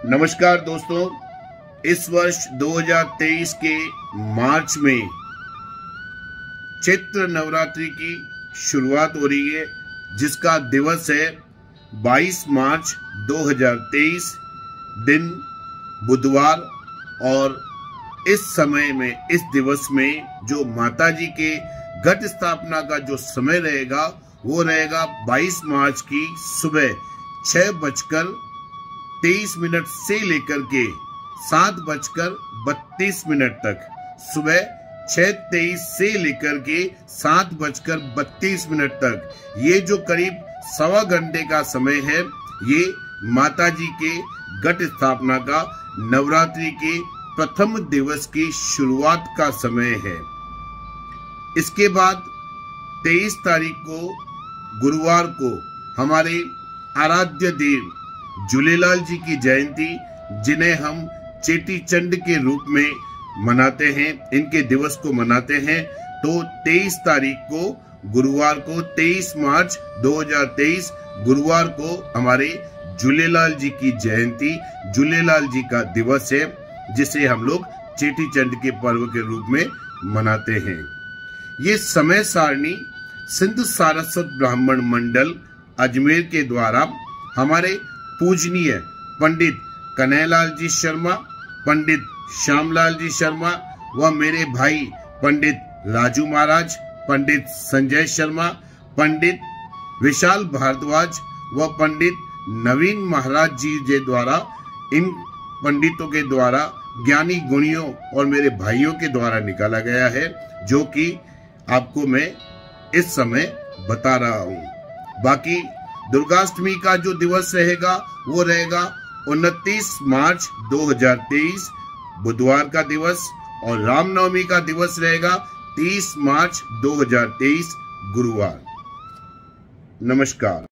नमस्कार दोस्तों, इस वर्ष 2023 के मार्च में चैत्र नवरात्रि की शुरुआत हो रही है, जिसका दिवस है 22 मार्च 2023, दिन बुधवार। और इस समय में, इस दिवस में जो माता जी के घट स्थापना का जो समय रहेगा वो रहेगा 22 मार्च की सुबह 6:23 से लेकर के 7:32 तक। सुबह 6:23 से लेकर के 7:32 तक ये जो करीब सवा घंटे का समय है, ये माता जी के घट स्थापना का नवरात्रि के प्रथम दिवस की शुरुआत का समय है। इसके बाद 23 तारीख को गुरुवार को हमारे आराध्य देव झूलेलाल जी की जयंती, जिन्हें हम चेटी चंड के रूप में मनाते हैं, इनके दिवस को मनाते हैं। तो 23 तारीख को गुरुवार को, 23 मार्च 2023 गुरुवार को हमारे झूलेलाल जी की जयंती, झूलेलाल जी का दिवस है, जिसे हम लोग चेटी चंड के पर्व के रूप में मनाते हैं। ये समय सारणी सिंध सारस्वत ब्राह्मण मंडल अजमेर के द्वारा हमारे पूजनीय पंडित कन्हैयालाल जी शर्मा, पंडित श्यामलाल जी शर्मा व मेरे भाई पंडित राजू महाराज, पंडित संजय शर्मा, पंडित विशाल भारद्वाज व पंडित नवीन महाराज जी के द्वारा, इन पंडितों के द्वारा, ज्ञानी गुणियों और मेरे भाइयों के द्वारा निकाला गया है, जो कि आपको मैं इस समय बता रहा हूँ। बाकी दुर्गाष्टमी का जो दिवस रहेगा वो रहेगा 29 मार्च 2023 बुधवार का दिवस, और रामनवमी का दिवस रहेगा 30 मार्च 2023 गुरुवार। नमस्कार।